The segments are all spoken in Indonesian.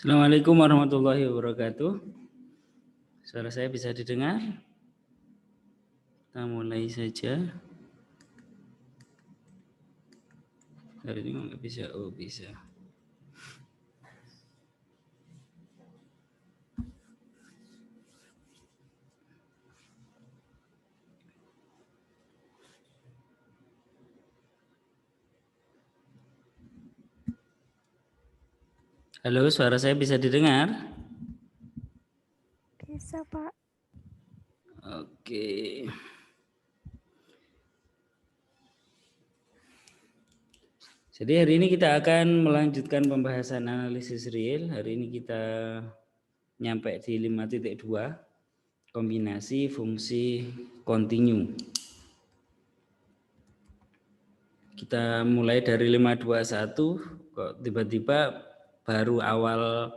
Assalamualaikum warahmatullahi wabarakatuh. Suara saya bisa didengar? Kita mulai saja. Hari ini nggak bisa. Oh, bisa. Halo, suara saya bisa didengar? Bisa, Pak. Oke. Jadi hari ini kita akan melanjutkan pembahasan analisis real. Hari ini kita nyampe di 5.2, kombinasi fungsi kontinu. Kita mulai dari 521, kok tiba-tiba baru awal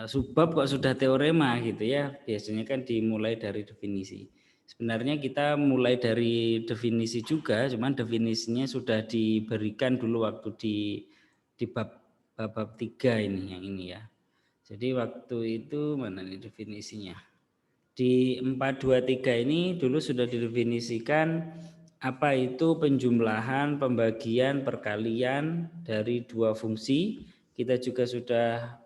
subbab kok sudah teorema gitu ya. Biasanya kan dimulai dari definisi. Sebenarnya kita mulai dari definisi juga, cuman definisinya sudah diberikan dulu waktu di bab 3 ini, yang ini ya. Jadi waktu itu mana nih definisinya? Di 423 ini dulu sudah didefinisikan apa itu penjumlahan, pembagian, perkalian dari dua fungsi. Kita juga sudah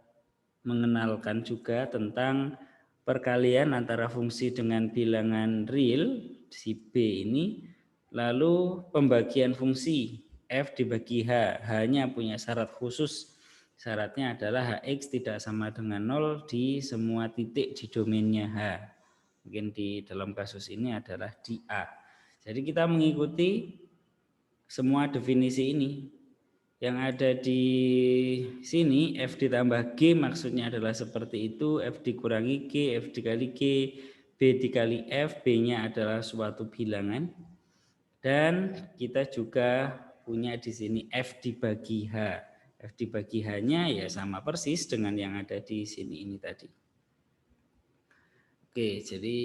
mengenalkan juga tentang perkalian antara fungsi dengan bilangan real si B ini, lalu pembagian fungsi F dibagi H, hanya punya syarat khusus. Syaratnya adalah Hx tidak sama dengan 0 di semua titik di domainnya H. Mungkin di dalam kasus ini adalah di A. Jadi kita mengikuti semua definisi ini. Yang ada di sini F ditambah G maksudnya adalah seperti itu, F dikurangi G, F dikali G, B dikali F, B-nya adalah suatu bilangan. Dan kita juga punya di sini F dibagi H. F dibagi H-nya ya sama persis dengan yang ada di sini ini tadi. Oke, jadi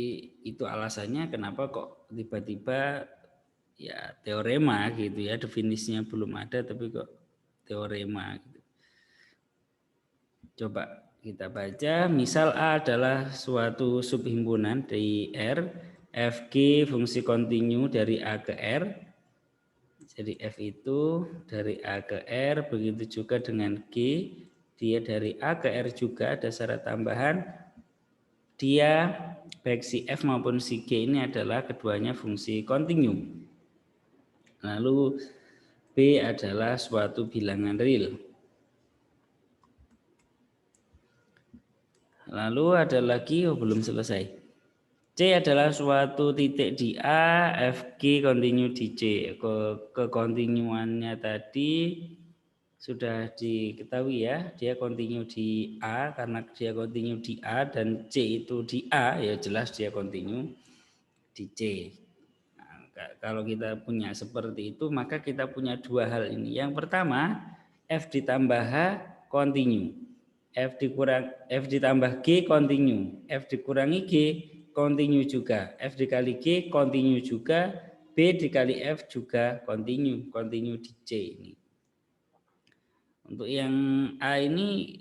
itu alasannya kenapa kok tiba-tiba ya teorema gitu ya, definisinya belum ada tapi kok teorema gitu. Coba kita baca, misal A adalah suatu subhimpunan dari R, Fg fungsi kontinu dari A ke R. Jadi F itu dari A ke R, begitu juga dengan G, dia dari A ke R juga, ada syarat tambahan. Dia baik si F maupun si G ini adalah keduanya fungsi kontinu. Lalu B adalah suatu bilangan real. Lalu ada lagi, belum selesai. C adalah suatu titik di A, Fg kontinu di C. Kekontinuannya tadi sudah diketahui ya, dia kontinu di A, karena dia kontinu di A dan C itu di A, ya jelas dia kontinu di C. Nah, kalau kita punya seperti itu, maka kita punya dua hal ini. Yang pertama, F ditambah H kontinu. F ditambah G kontinu, F dikurangi G kontinu juga, F dikali G kontinu juga, B dikali F juga kontinu di C ini. Untuk yang A ini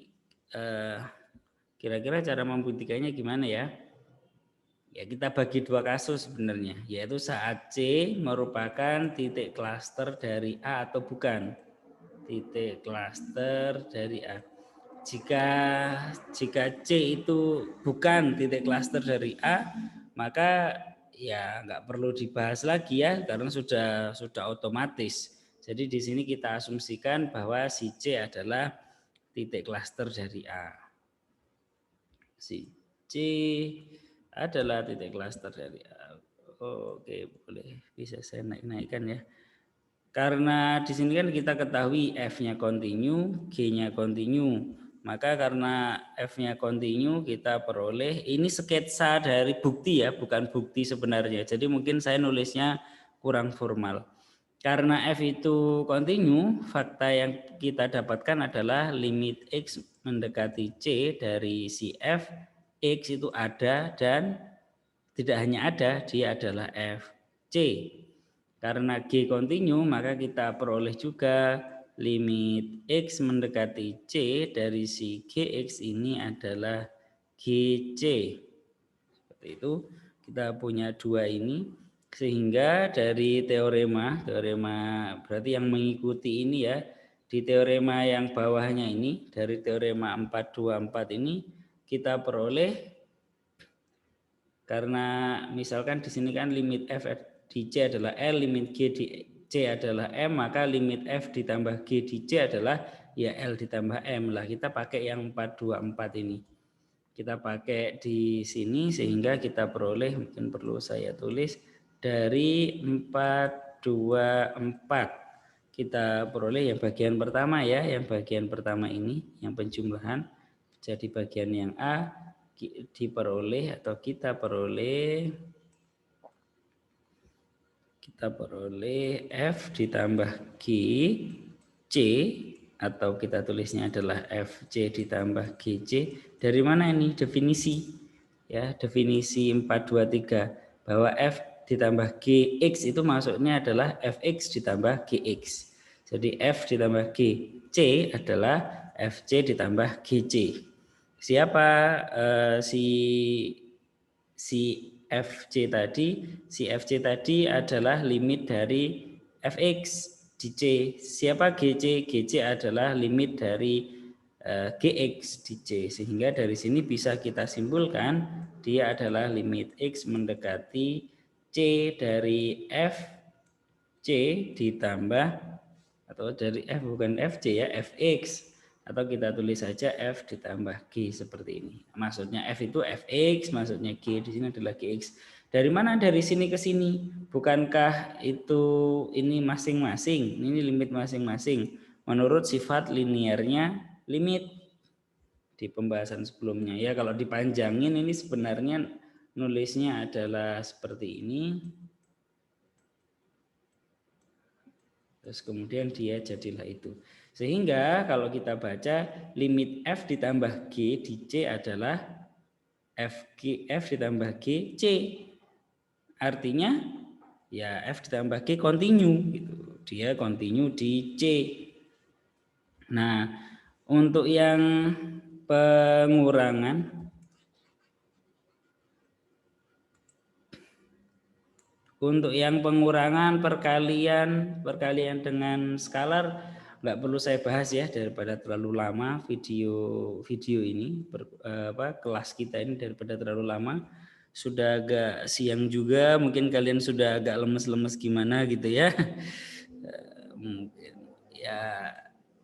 kira-kira cara membuktikannya gimana ya? Ya kita bagi dua kasus sebenarnya, yaitu saat C merupakan titik klaster dari A atau bukan. Titik klaster dari A. Jika C itu bukan titik klaster dari A, maka ya nggak perlu dibahas lagi ya, karena sudah otomatis. Jadi di sini kita asumsikan bahwa si C adalah titik klaster dari A. Si C adalah titik klaster dari A. Oke, boleh, bisa saya naikkan ya. Karena di sini kan kita ketahui F-nya kontinu, G-nya kontinu. Maka karena F-nya kontinu kita peroleh, ini sketsa dari bukti ya, bukan bukti sebenarnya. Jadi mungkin saya nulisnya kurang formal. Karena F itu kontinu, fakta yang kita dapatkan adalah limit X mendekati C dari si F, X itu ada dan tidak hanya ada, dia adalah F, C. Karena G kontinu, maka kita peroleh juga limit X mendekati C dari si GX ini adalah GC. Seperti itu, kita punya dua ini. Sehingga dari teorema berarti yang mengikuti ini ya, di teorema yang bawahnya ini, dari teorema 424 ini, kita peroleh, karena misalkan di sini kan limit F di C adalah L, limit G di C adalah M, maka limit F ditambah G di C adalah ya L ditambah M lah. Kita pakai yang 424 ini. Kita pakai di sini sehingga kita peroleh, mungkin perlu saya tulis, dari 424 kita peroleh yang bagian pertama ya, yang bagian pertama ini, yang penjumlahan. Jadi bagian yang A diperoleh atau kita peroleh F ditambah G C, atau kita tulisnya adalah FC ditambah GC. Dari mana ini definisi? Ya, definisi 423 bahwa F ditambah GX itu maksudnya adalah Fx ditambah GX. Jadi F ditambah GC adalah FC ditambah GC. Siapa si FC tadi? Si FC tadi adalah limit dari Fx di C. Siapa GC? GC adalah limit dari GX di C. Sehingga dari sini bisa kita simpulkan dia adalah limit X mendekati C dari FC ditambah, atau dari F bukan FC ya, Fx, atau kita tulis saja F ditambah G seperti ini. Maksudnya F itu Fx, maksudnya G di sini adalah Gx. Dari mana? Dari sini ke sini. Bukankah itu ini masing-masing? Ini limit masing-masing menurut sifat linearnya limit di pembahasan sebelumnya ya. Kalau dipanjangin ini sebenarnya nulisnya adalah seperti ini. Terus kemudian dia jadilah itu. Sehingga kalau kita baca limit F ditambah G di C adalah F ditambah G C. Artinya ya F ditambah G continue gitu. Dia continue di C. Nah, untuk yang pengurangan perkalian dengan skalar nggak perlu saya bahas ya, daripada terlalu lama video ini kelas kita ini, daripada terlalu lama. Sudah agak siang juga, mungkin kalian sudah agak lemes-lemes gimana gitu ya.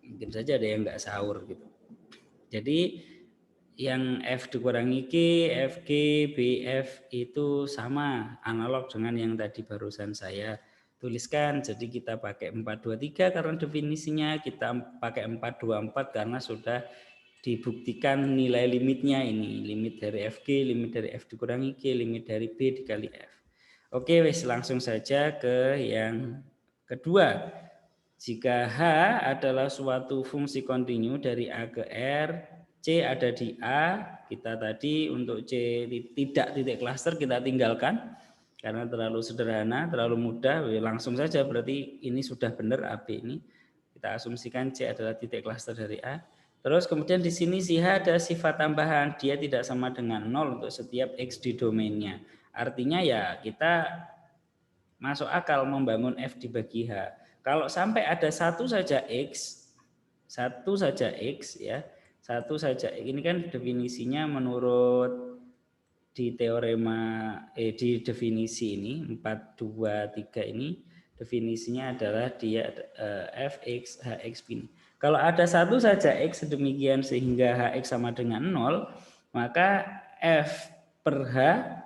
Mungkin saja ada yang nggak sahur gitu. Jadi yang F dikurangi G, FG, BF itu sama, analog dengan yang tadi barusan saya tuliskan. Jadi kita pakai 423 karena definisinya, kita pakai 424 karena sudah dibuktikan nilai limitnya ini. Limit dari FG, limit dari F dikurangi G, limit dari B dikali F. Oke, wes langsung saja ke yang kedua. Jika H adalah suatu fungsi kontinu dari A ke R, C ada di A, kita tadi untuk C tidak titik klaster kita tinggalkan karena terlalu sederhana, terlalu mudah. Langsung saja berarti ini sudah benar AB ini. Kita asumsikan C adalah titik klaster dari A. Terus kemudian di sini si H ada sifat tambahan, dia tidak sama dengan 0 untuk setiap X di domainnya. Artinya ya kita masuk akal membangun F dibagi H. Kalau sampai ada satu saja X ya, satu saja, ini kan definisinya menurut di teorema di definisi ini 423 ini definisinya adalah dia Fx Hx ini. Kalau ada satu saja X sedemikian sehingga Hx sama dengan 0, maka F per H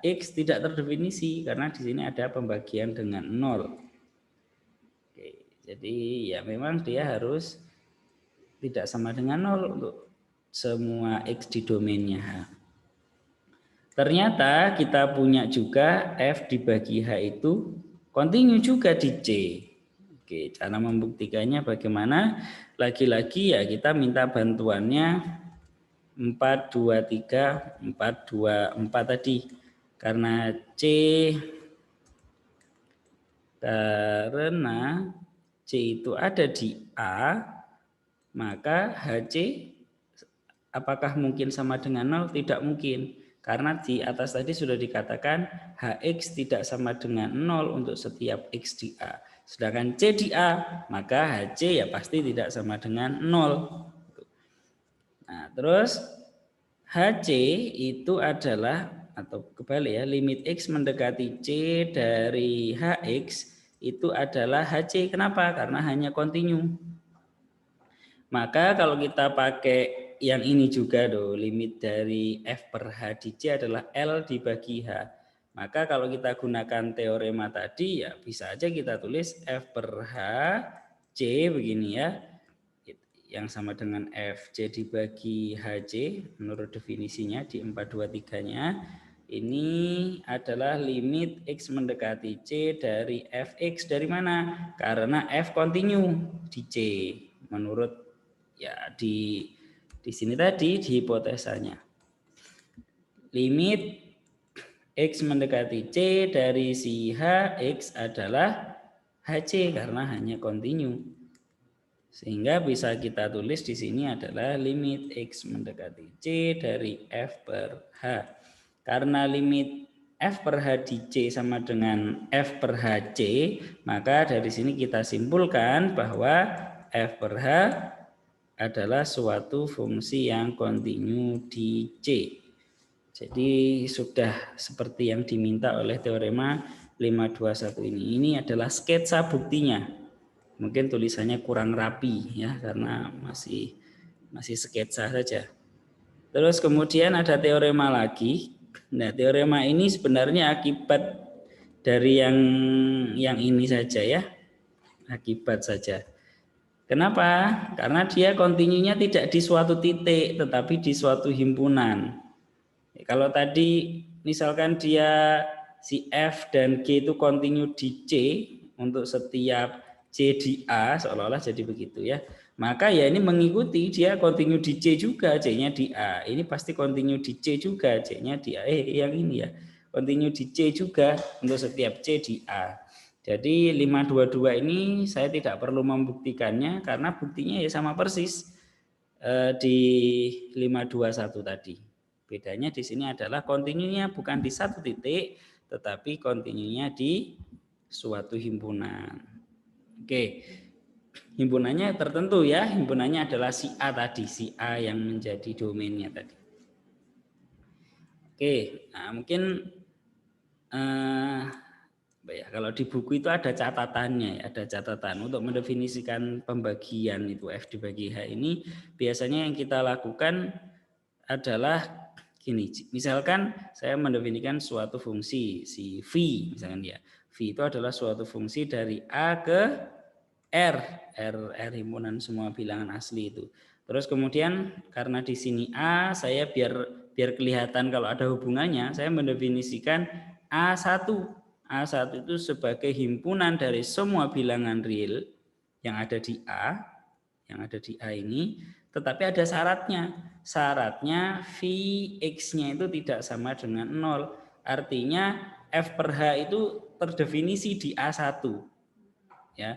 X tidak terdefinisi karena di sini ada pembagian dengan 0. Oke, jadi ya memang dia harus tidak sama dengan 0 untuk semua X di domainnya H. Ternyata kita punya juga F dibagi H itu kontinu juga di C. Oke, cara membuktikannya bagaimana? Lagi-lagi ya kita minta bantuannya 423, 424 tadi. Karena C itu ada di A, maka HC apakah mungkin sama dengan 0? Tidak mungkin. Karena di atas tadi sudah dikatakan Hx tidak sama dengan 0 untuk setiap X di A. Sedangkan C di A, maka Hc ya pasti tidak sama dengan 0. Nah, terus Hc itu adalah, atau kebalik ya, limit X mendekati C dari Hx itu adalah Hc. Kenapa? Karena hanya kontinu. Maka kalau kita pakai yang ini juga limit dari F per H di C adalah L dibagi H. Maka kalau kita gunakan teorema tadi ya bisa aja kita tulis F per H C begini ya. Yang sama dengan F C dibagi HC menurut definisinya di 423-nya. Ini adalah limit X mendekati C dari Fx dari mana? Karena F kontinu di C menurut ya di sini tadi di hipotesanya. Limit X mendekati C dari si Hx adalah Hc karena hanya kontinu. Sehingga bisa kita tulis di sini adalah limit X mendekati C dari F per H. Karena limit F per H di C sama dengan F per Hc, maka dari sini kita simpulkan bahwa F per H adalah suatu fungsi yang kontinu di C. Jadi sudah seperti yang diminta oleh teorema 521 ini. Ini adalah sketsa buktinya. Mungkin tulisannya kurang rapi ya karena masih sketsa saja. Terus kemudian ada teorema lagi. Nah, teorema ini sebenarnya akibat dari yang ini saja ya. Akibat saja. Kenapa? Karena dia kontinunya tidak di suatu titik, tetapi di suatu himpunan. Kalau tadi misalkan dia si F dan G itu kontinu di C untuk setiap C di A, seolah-olah jadi begitu ya. Maka ya ini mengikuti dia kontinu di C juga, C-nya di A. Ini pasti kontinu di C juga, C-nya di A. Yang ini ya, kontinu di C juga untuk setiap C di A. Jadi 522 ini saya tidak perlu membuktikannya karena buktinya ya sama persis di 521 tadi. Bedanya di sini adalah kontinunya bukan di satu titik tetapi kontinunya di suatu himpunan. Oke. Himpunannya tertentu ya, himpunannya adalah si A tadi, si A yang menjadi domainnya tadi. Oke, nah mungkin ya, kalau di buku itu ada catatannya, ada catatan untuk mendefinisikan pembagian itu F dibagi H ini. Biasanya yang kita lakukan adalah gini, misalkan saya mendefinisikan suatu fungsi si V, misalkan ya, V itu adalah suatu fungsi dari A ke R himpunan semua bilangan asli itu. Terus kemudian karena di sini A, saya biar kelihatan kalau ada hubungannya, saya mendefinisikan A1 itu sebagai himpunan dari semua bilangan real yang ada di A, ini, tetapi ada syaratnya. Syaratnya Vx-nya itu tidak sama dengan 0. Artinya F per H itu terdefinisi di A1. Ya.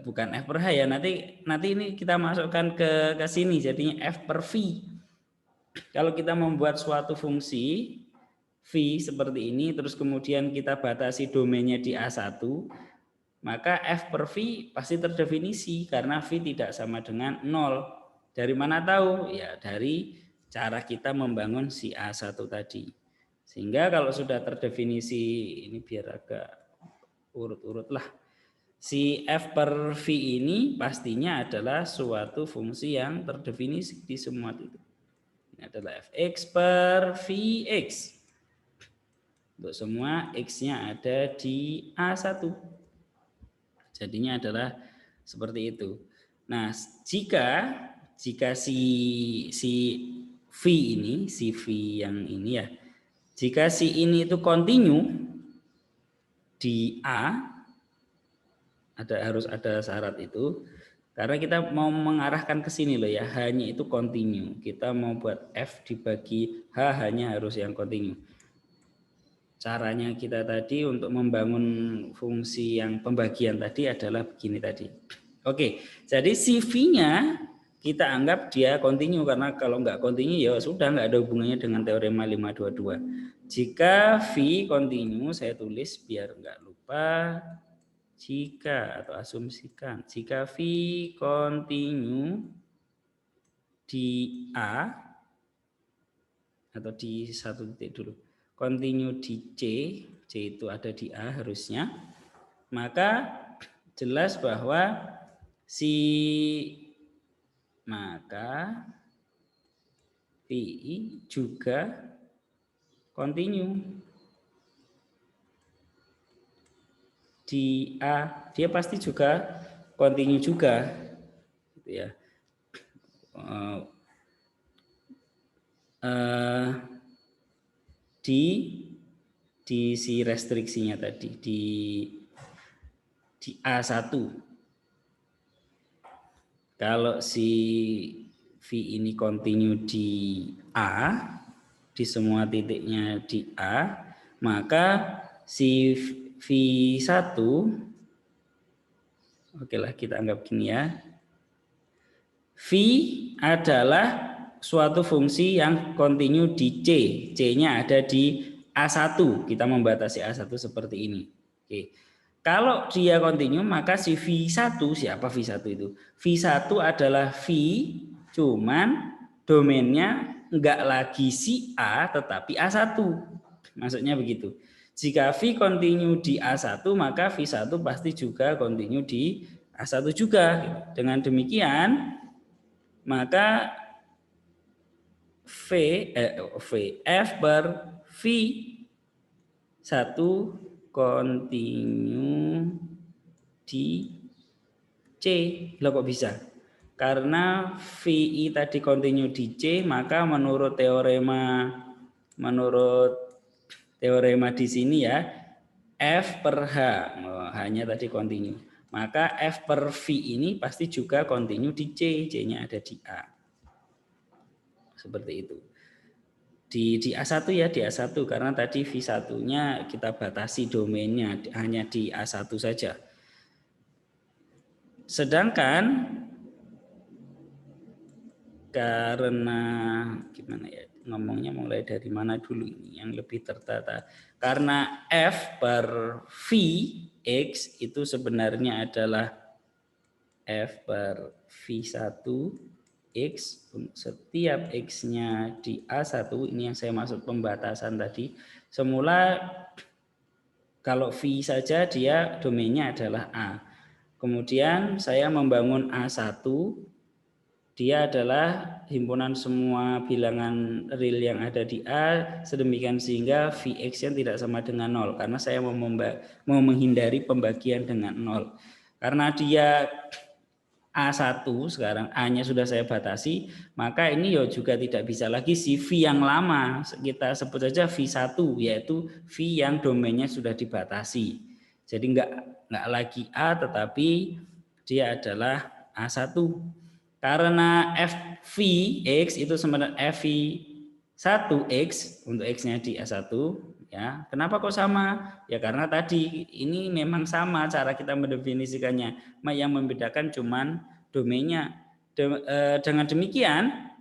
Bukan F per H ya. Nanti ini kita masukkan ke sini jadinya F per V. Kalau kita membuat suatu fungsi V seperti ini, terus kemudian kita batasi domainnya di A1, maka F per V pasti terdefinisi karena V tidak sama dengan 0. Dari mana tahu? Ya dari cara kita membangun si A1 tadi. Sehingga kalau sudah terdefinisi, ini biar agak urut-urut lah. Si F per V ini pastinya adalah suatu fungsi yang terdefinisi di semua titik. Ini adalah Fx per Vx. Untuk semua X-nya ada di A1. Jadinya adalah seperti itu. Nah, jika si V ini, si V yang ini ya, jika si ini itu kontinu di A, harus ada syarat itu. Karena kita mau mengarahkan ke sini loh ya, H-nya itu kontinu. Kita mau buat F dibagi H hanya harus yang kontinu. Caranya kita tadi untuk membangun fungsi yang pembagian tadi adalah begini tadi. Oke, jadi si V-nya kita anggap dia kontinu, karena kalau nggak kontinu ya sudah nggak ada hubungannya dengan teorema 522. Jika V kontinu, saya tulis biar nggak lupa, jika atau asumsikan, jika V kontinu di A atau di satu titik dulu, kontinu di C itu ada di A harusnya, maka jelas bahwa maka PI juga kontinu di A, dia pasti juga kontinu juga, gitu ya. Di si restriksinya tadi di A1. Kalau si V ini kontinu di A, di semua titiknya di A, maka si V1, oke lah kita anggap gini ya, V adalah suatu fungsi yang kontinu di C, C-nya ada di A1, kita membatasi A1 seperti ini. Oke. Kalau dia kontinu, maka si V1, siapa V1 itu? V1 adalah V, cuman domainnya enggak lagi si A, tetapi A1. Maksudnya begitu. Jika V kontinu di A1, maka V1 pasti juga kontinu di A1 juga. Dengan demikian, maka F per V1 kontinu di C. Loh kok bisa? Karena VI tadi kontinu di C, maka menurut teorema di sini ya, F per H, hanya tadi kontinu. Maka F per V ini pasti juga kontinu di C, C-nya ada di A. Seperti itu. Di A1 ya, di A1 karena tadi V1-nya kita batasi domainnya hanya di A1 saja. Sedangkan karena gimana ya, ngomongnya mulai dari mana dulu ini yang lebih tertata. Karena F per V X itu sebenarnya adalah F per V1 X, setiap X-nya di A1, ini yang saya maksud pembatasan tadi. Semula kalau V saja dia domainnya adalah A. Kemudian saya membangun A1, dia adalah himpunan semua bilangan real yang ada di A, sedemikian sehingga Vx yang tidak sama dengan 0, karena saya mau menghindari pembagian dengan 0. Karena dia A1 sekarang A-nya sudah saya batasi, maka ini juga tidak bisa lagi si V yang lama, kita sebut saja V1, yaitu V yang domainnya sudah dibatasi. Jadi enggak lagi A, tetapi dia adalah A1. Karena FVX itu sebenarnya FV1X untuk X-nya di A1, ya. Kenapa kok sama? Ya karena tadi ini memang sama cara kita mendefinisikannya. Yang membedakan cuman domainnya. Dengan demikian,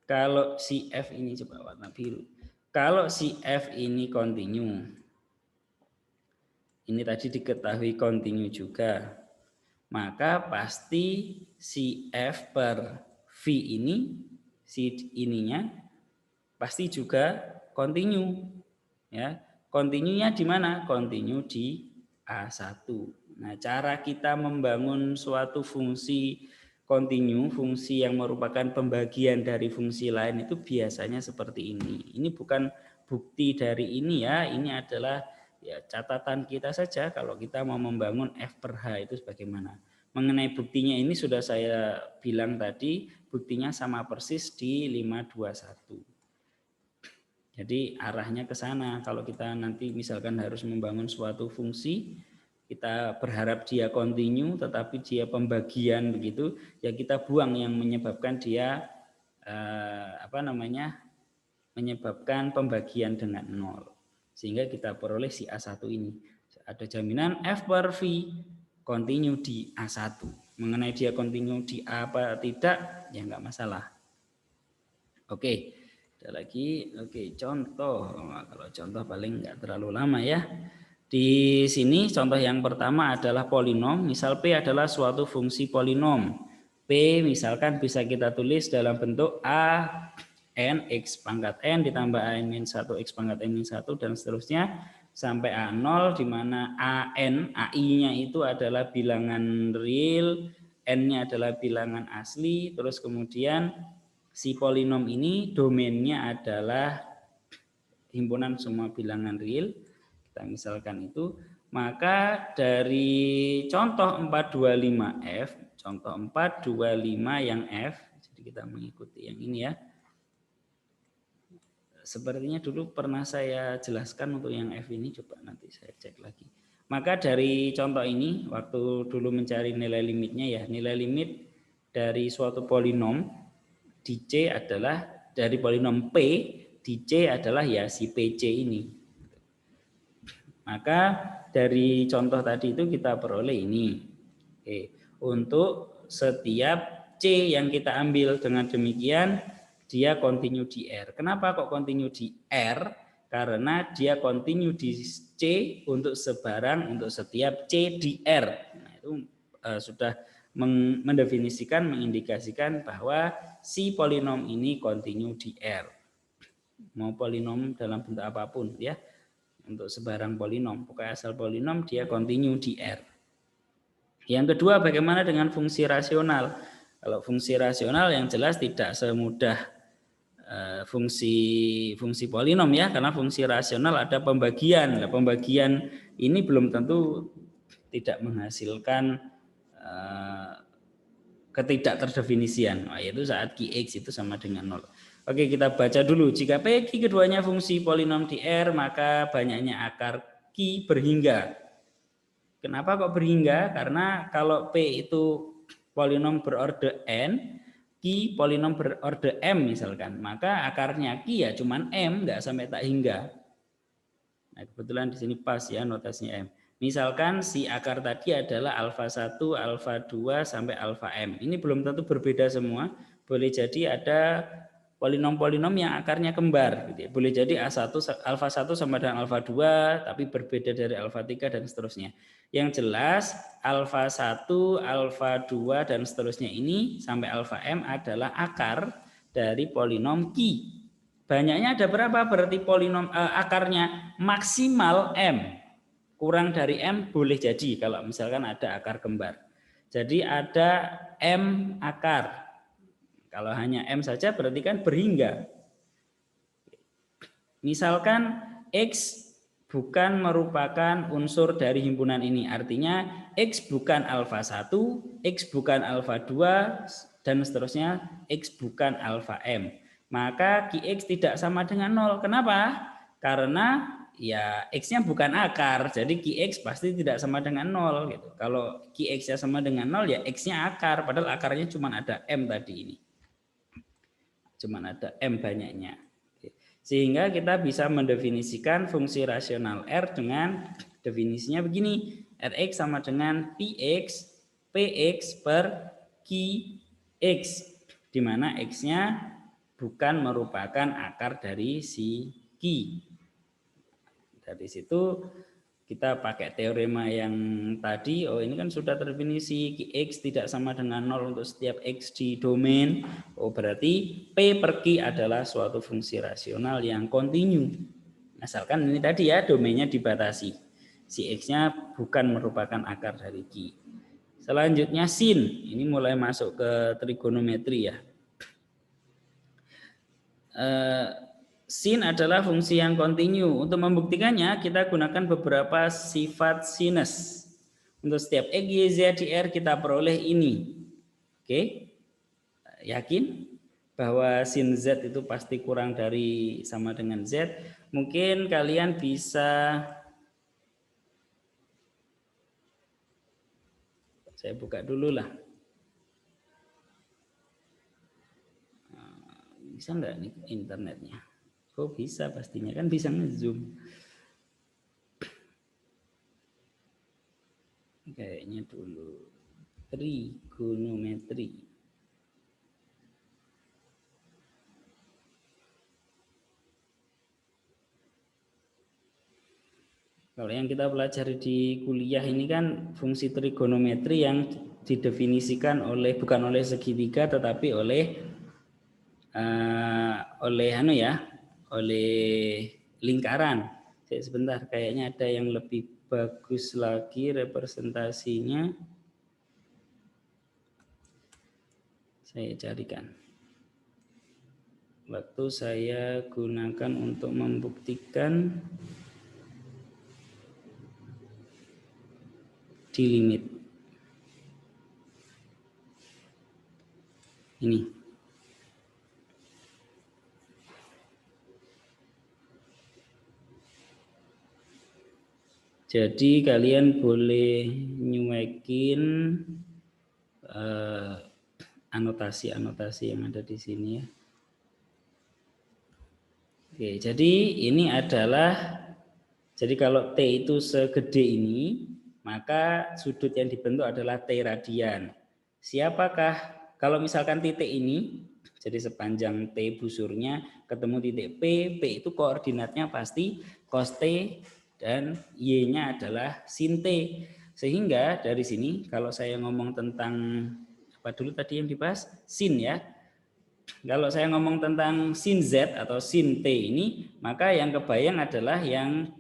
kalau si F ini coba warna biru. Kalau si F ini kontinu, ini tadi diketahui kontinu juga, maka pasti si F per V ini, si ininya pasti juga kontinu. Ya, kontinunya di mana? Kontinu di A1. Nah, cara kita membangun suatu fungsi kontinu, fungsi yang merupakan pembagian dari fungsi lain itu biasanya seperti ini. Ini bukan bukti dari ini ya, ini adalah ya catatan kita saja kalau kita mau membangun F per H itu bagaimana. Mengenai buktinya ini sudah saya bilang tadi, buktinya sama persis di 521. Jadi arahnya ke sana. Kalau kita nanti misalkan harus membangun suatu fungsi, kita berharap dia kontinu, tetapi dia pembagian begitu, ya kita buang yang menyebabkan dia menyebabkan pembagian dengan 0. Sehingga kita peroleh si A1 ini. Ada jaminan F per V continue di A1. Mengenai dia continue di A apa tidak, ya nggak masalah. Oke, ada lagi. Oke, contoh. Kalau contoh paling nggak terlalu lama ya. Di sini contoh yang pertama adalah polinom. Misal P adalah suatu fungsi polinom. P misalkan bisa kita tulis dalam bentuk A n x pangkat n ditambah A-1 x pangkat n-1 dan seterusnya sampai A0, di mana AI-nya itu adalah bilangan real, N-nya adalah bilangan asli, terus kemudian si polinom ini domainnya adalah himpunan semua bilangan real, kita misalkan itu, maka dari contoh 425F, contoh 425 yang F, jadi kita mengikuti yang ini ya. Sepertinya dulu pernah saya jelaskan untuk yang F ini, coba nanti saya cek lagi. Maka dari contoh ini, waktu dulu mencari nilai limitnya ya, nilai limit dari suatu polinom di C adalah, dari polinom P di C adalah ya si PC ini. Maka dari contoh tadi itu kita peroleh ini. Oke, untuk setiap C yang kita ambil, dengan demikian dia continue di R. Kenapa kok continue di R? Karena dia continue di C untuk sebarang untuk setiap C di R. Nah, itu sudah mendefinisikan, mengindikasikan bahwa si polinom ini continue di R. Mau polinom dalam bentuk apapun ya. Untuk sebarang polinom, pokoknya asal polinom dia continue di R. Yang kedua, bagaimana dengan fungsi rasional? Kalau fungsi rasional yang jelas tidak semudah fungsi polinom ya, karena fungsi rasional ada pembagian. Nah, pembagian ini belum tentu tidak menghasilkan ketidakterdefinisian, yaitu saat Qx itu sama dengan 0. Oke, kita baca dulu. Jika P Q keduanya fungsi polinom di R, maka banyaknya akar Q berhingga. Kenapa kok berhingga? Karena kalau P itu polinom berorde N, Q polinom berorde M misalkan, maka akarnya Q ya cuman M, nggak sampai tak hingga. Nah, kebetulan di sini pas ya notasinya M. Misalkan si akar tadi adalah alfa 1, alfa 2 sampai alfa M. Ini belum tentu berbeda semua. Boleh jadi ada polinom-polinom yang akarnya kembar gitu ya. Boleh jadi A1 alfa 1 sama dengan alfa 2 tapi berbeda dari alfa 3 dan seterusnya. Yang jelas alfa 1, alfa 2 dan seterusnya ini sampai alfa M adalah akar dari polinom Q. Banyaknya ada berapa? Berarti polinom akarnya maksimal M. Kurang dari M boleh jadi kalau misalkan ada akar kembar. Jadi ada M akar. Kalau hanya M saja berarti kan berhingga. Misalkan X bukan merupakan unsur dari himpunan ini. Artinya X bukan alfa 1, X bukan alfa 2, dan seterusnya X bukan alfa M. Maka Qx tidak sama dengan 0. Kenapa? Karena ya X-nya bukan akar, jadi Qx pasti tidak sama dengan 0. Gitu. Kalau Qx-nya sama dengan 0, ya X-nya akar, padahal akarnya cuma ada M tadi ini. Cuma ada M banyaknya. Sehingga kita bisa mendefinisikan fungsi rasional R dengan definisinya begini. Rx sama dengan Px, Px per Qx, di mana X-nya bukan merupakan akar dari si Q. Dari situ kita pakai teorema yang tadi, oh ini kan sudah terdefinisi X tidak sama dengan 0 untuk setiap X di domain. Oh berarti P per Q adalah suatu fungsi rasional yang kontinu. Asalkan ini tadi ya domainnya dibatasi. Si X-nya bukan merupakan akar dari Q. Selanjutnya sin, ini mulai masuk ke trigonometri ya. Sin adalah fungsi yang kontinu. Untuk membuktikannya kita gunakan beberapa sifat sinus. Untuk setiap X, Y, Z di R kita peroleh ini. Oke, yakin bahwa sin Z itu pasti kurang dari sama dengan Z. Mungkin kalian bisa, saya buka dulu lah. Bisa nggak nih internetnya? Oh bisa pastinya, kan bisa nge-zoom. Kayaknya dulu trigonometri. Kalau yang kita pelajari di kuliah ini kan fungsi trigonometri yang didefinisikan bukan oleh segitiga tetapi oleh lingkaran. Sebentar, kayaknya ada yang lebih bagus lagi representasinya. Saya carikan. Waktu saya gunakan untuk membuktikan di limit. Ini. Jadi kalian boleh nyuekin anotasi-anotasi yang ada di sini ya. Oke, jadi ini adalah, jadi kalau T itu segede ini, maka sudut yang dibentuk adalah T radian. Siapakah, kalau misalkan titik ini, jadi sepanjang T busurnya ketemu titik P, P itu koordinatnya pasti cos T dan Y-nya adalah sin T. Sehingga dari sini kalau saya ngomong tentang, apa dulu tadi yang dibahas? Sin ya. Kalau saya ngomong tentang sin Z atau sin T ini, maka yang kebayang adalah yang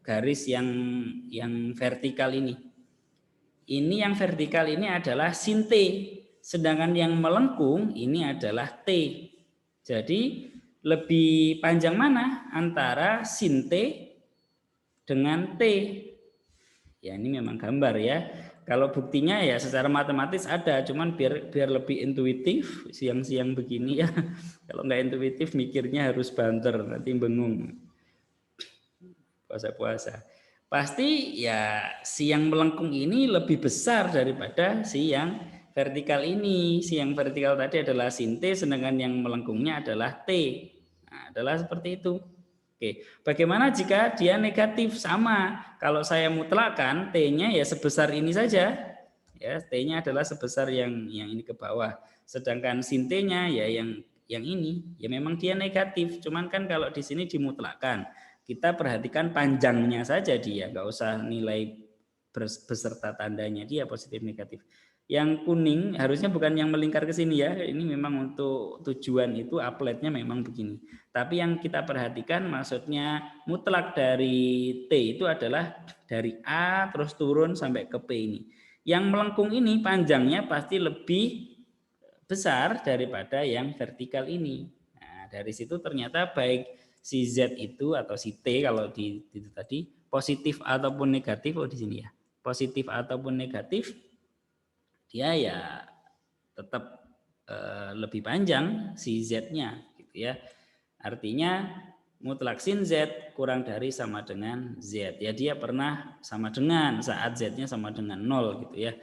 garis yang vertikal ini. Ini yang vertikal ini adalah sin T, sedangkan yang melengkung ini adalah T. Jadi lebih panjang mana antara sin T dengan T? Ya ini memang gambar ya. Kalau buktinya ya secara matematis ada, cuman biar lebih intuitif siang-siang begini ya. Kalau nggak intuitif mikirnya harus banter, nanti bingung. Puasa-puasa. Pasti ya si yang melengkung ini lebih besar daripada si yang vertikal ini. Si yang vertikal tadi adalah sin T, sedangkan yang melengkungnya adalah T. Nah, adalah seperti itu. Oke, bagaimana jika dia negatif? Sama. Kalau saya mutlakkan T-nya ya sebesar ini saja. Ya, T-nya adalah sebesar yang ini ke bawah. Sedangkan sin T-nya ya yang ini. Ya memang dia negatif. Cuman kan kalau di sini dimutlakkan. Kita perhatikan panjangnya saja dia, nggak usah nilai beserta tandanya dia positif negatif. Yang kuning harusnya bukan yang melingkar ke sini ya. Ini memang untuk tujuan itu appletnya memang begini. Tapi yang kita perhatikan maksudnya mutlak dari T itu adalah dari A terus turun sampai ke P ini. Yang melengkung ini panjangnya pasti lebih besar daripada yang vertikal ini. Nah, dari situ ternyata baik si Z itu atau si T kalau itu tadi positif ataupun negatif, di sini ya. Positif ataupun negatif dia ya tetap lebih panjang si Z-nya gitu ya. Artinya mutlak sin Z kurang dari sama dengan Z. Ya dia pernah sama dengan saat Z-nya sama dengan 0 gitu ya.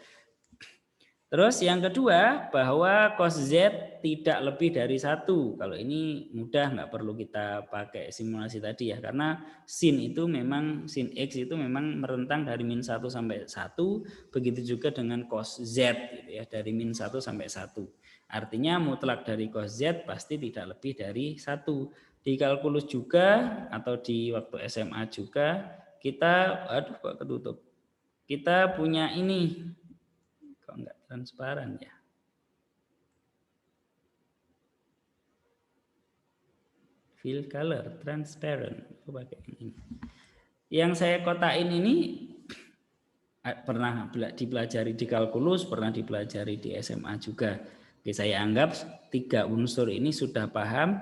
Terus yang kedua bahwa cos Z tidak lebih dari 1. Kalau ini mudah, nggak perlu kita pakai simulasi tadi ya. Karena sin itu memang, sin X itu memang merentang dari min 1 sampai 1. Begitu juga dengan cos Z gitu ya, dari min 1 sampai 1. Artinya mutlak dari cos Z pasti tidak lebih dari 1. Di kalkulus juga atau di waktu SMA juga kita, aduh kok ketutup. Kita punya ini, kok enggak transparan ya. Fill color, transparent. Aku pakai ini. Yang saya kotain ini pernah dipelajari di kalkulus, pernah dipelajari di SMA juga. Oke, saya anggap 3 unsur ini sudah paham.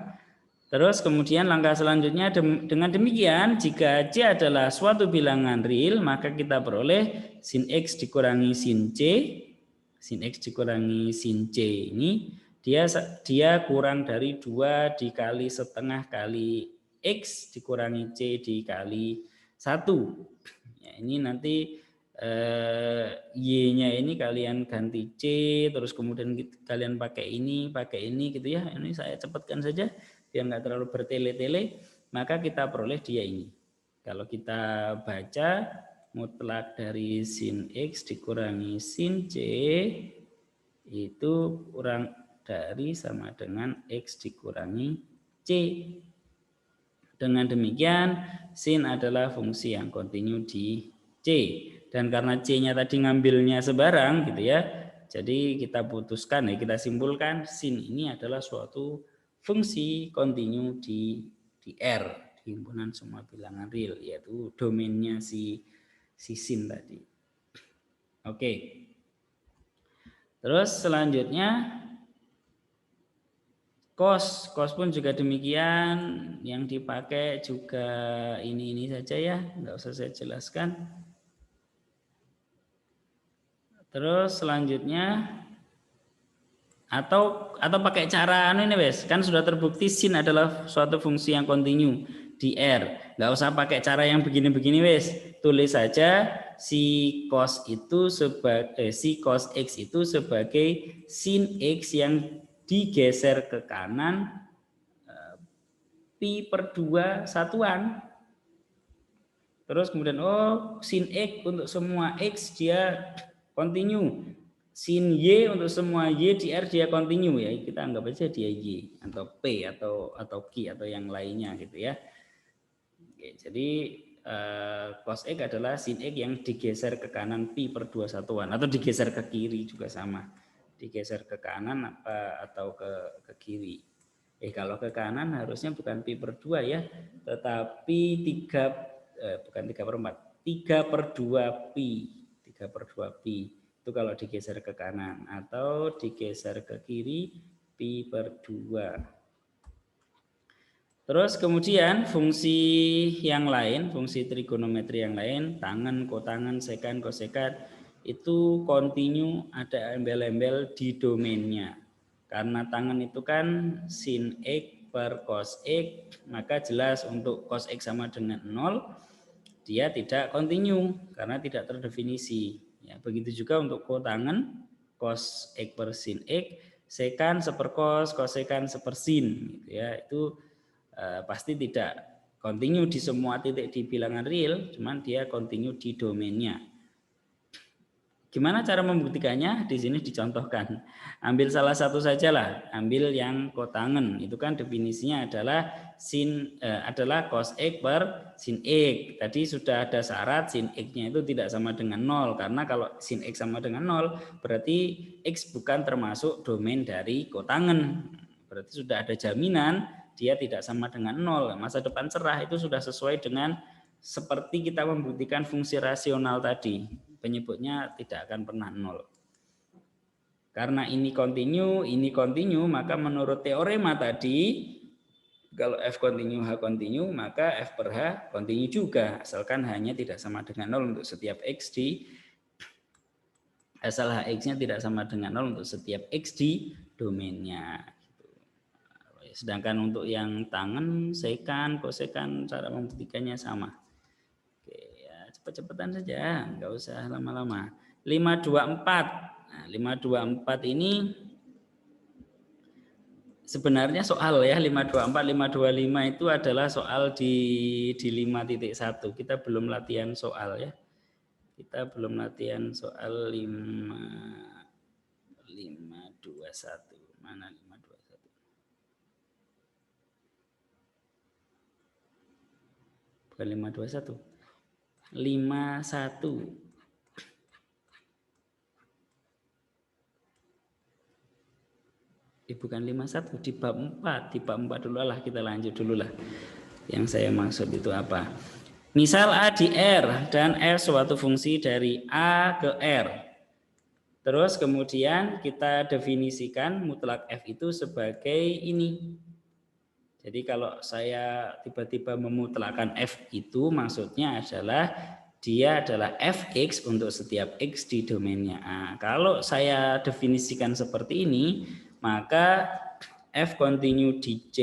Terus kemudian langkah selanjutnya dengan demikian jika C adalah suatu bilangan real maka kita peroleh sin X dikurangi sin C. Sin X dikurangi sin C ini dia kurang dari 2 dikali setengah kali X dikurangi C dikali 1. Ya, ini nanti Y-nya ini kalian ganti C, terus kemudian kalian pakai ini gitu ya. Ini saya cepatkan saja biar nggak terlalu bertele-tele, maka kita peroleh dia ini. Kalau kita baca mutlak dari sin X dikurangi sin C itu kurang dari sama dengan X dikurangi C. Dengan demikian, sin adalah fungsi yang kontinu di C. Dan karena C-nya tadi ngambilnya sebarang gitu ya, jadi kita putuskan, kita simpulkan sin ini adalah suatu fungsi kontinu di R, di himpunan semua bilangan real, yaitu domainnya si sin tadi. Oke. Terus selanjutnya Cos pun juga demikian, yang dipakai juga ini saja ya, nggak usah saya jelaskan. Terus selanjutnya atau pakai cara ini wes, kan sudah terbukti sin adalah suatu fungsi yang kontinu di R. Nggak usah pakai cara yang begini-begini wes, tulis saja si cos X itu sebagai sin X yang digeser ke kanan pi per 2 satuan. Terus kemudian sin X untuk semua X dia kontinu. Sin Y untuk semua Y di R dia kontinu ya. Kita anggap aja dia Y atau P atau Q atau yang lainnya gitu ya. Oke, jadi cos X adalah sin X yang digeser ke kanan pi per 2 satuan atau digeser ke kiri juga sama. Digeser ke kanan atau ke kiri. Kalau ke kanan harusnya bukan pi per 2 ya, tetapi 3 per 2 pi. 3 per 2 pi. Itu kalau digeser ke kanan. Atau digeser ke kiri, pi per 2. Terus kemudian fungsi yang lain, fungsi trigonometri yang lain, tangen, kotangen, sekan, kosekan, itu kontinu ada embel-embel di domainnya. Karena tangen itu kan sin X per cos X, maka jelas untuk cos X sama dengan 0, dia tidak kontinu karena tidak terdefinisi. Ya, begitu juga untuk kotangen, cos X per sin X, sekan sepercos, kosekan sepersin. Gitu ya, itu pasti tidak kontinu di semua titik di bilangan real, cuman dia kontinu di domainnya. Gimana cara membuktikannya? Di sini dicontohkan. Ambil salah satu saja lah. Ambil yang kotangen. Itu kan definisinya adalah adalah cos X per sin X. Tadi sudah ada syarat sin X-nya itu tidak sama dengan 0. Karena kalau sin X sama dengan 0, berarti X bukan termasuk domain dari kotangen. Berarti sudah ada jaminan dia tidak sama dengan 0. Masa depan cerah itu sudah sesuai dengan seperti kita membuktikan fungsi rasional tadi. Penyebutnya tidak akan pernah 0. Karena ini kontinu, maka menurut teorema tadi, kalau F kontinu, H kontinu, maka F per H kontinu juga, asalkan hanya tidak sama dengan 0 untuk setiap X asal Hx-nya tidak sama dengan 0 untuk setiap X di domainnya. Sedangkan untuk yang tangen, sekan, kosekan, cara membuktikannya sama. Cepet-cepetan saja, nggak usah lama-lama. 524. Nah, 524 ini sebenarnya soal ya, 524, 525 itu adalah soal di 5.1. Kita belum latihan soal ya. Kita belum latihan soal 521. Mana 521? Bukan 521. 51. Bukan 51, di bab 4. Di bab 4 dulu lah, kita lanjut dulu lah. Yang saya maksud itu apa? Misal A di R dan R suatu fungsi dari A ke R. Terus kemudian kita definisikan mutlak F itu sebagai ini. Jadi kalau saya tiba-tiba memutlakkan F itu maksudnya adalah dia adalah Fx untuk setiap X di domainnya A. Kalau saya definisikan seperti ini, maka F kontinu di C.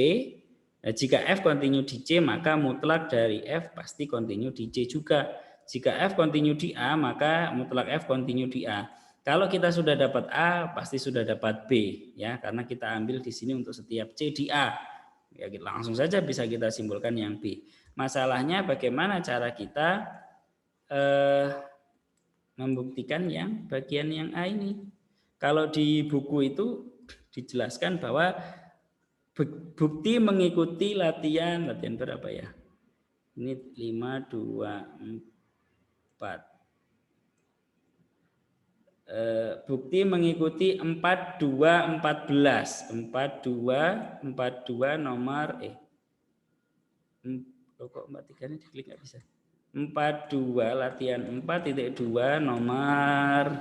Jika F kontinu di C, maka mutlak dari F pasti kontinu di C juga. Jika F kontinu di A, maka mutlak F kontinu di A. Kalau kita sudah dapat A, pasti sudah dapat B, ya, karena kita ambil di sini untuk setiap C di A. Ya, langsung saja bisa kita simpulkan yang B. Masalahnya bagaimana cara kita membuktikan yang bagian yang A ini. Kalau di buku itu dijelaskan bahwa bukti mengikuti latihan berapa ya? Ini 5, 2, 4. Bukti mengikuti 4, 2, 14. 4, 2, 4, 2 nomor kok 4, 3 ini diklik nggak bisa. 42 latihan 4.2 nomor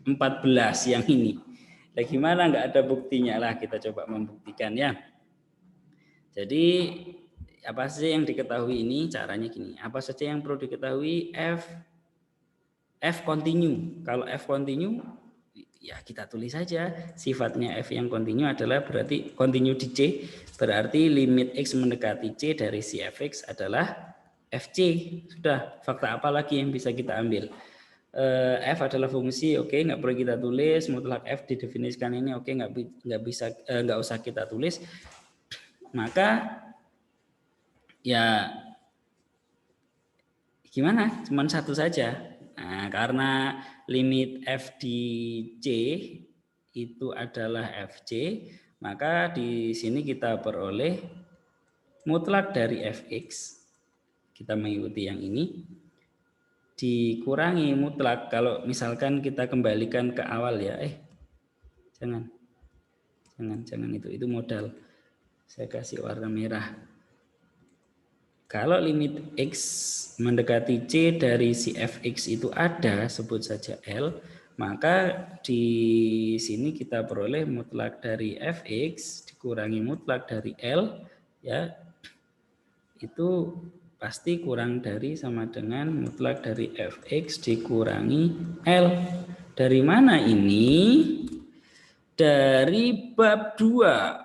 14 yang ini. Nah, gimana nggak ada buktinya lah, kita coba membuktikan ya. Jadi apa saja yang diketahui ini caranya gini. Apa saja yang perlu diketahui? F continue. Kalau F continue ya kita tulis saja sifatnya F yang continue adalah berarti continue di C, berarti limit X mendekati C dari si Fx adalah Fc. Sudah, fakta apa lagi yang bisa kita ambil? F adalah fungsi, oke, nggak perlu kita tulis. Mutlak F didefinisikan ini, oke, nggak usah kita tulis. Maka ya gimana? Cuman satu saja. Nah, karena limit F di C itu adalah Fc, maka di sini kita peroleh mutlak dari Fx. Kita mengikuti yang ini. Dikurangi mutlak, kalau misalkan kita kembalikan ke awal ya. Jangan itu modal. Saya kasih warna merah. Kalau limit X mendekati C dari si Fx itu ada, sebut saja L, maka di sini kita peroleh mutlak dari Fx dikurangi mutlak dari L, ya, itu pasti kurang dari sama dengan mutlak dari Fx dikurangi L. Dari mana ini? Dari bab 2.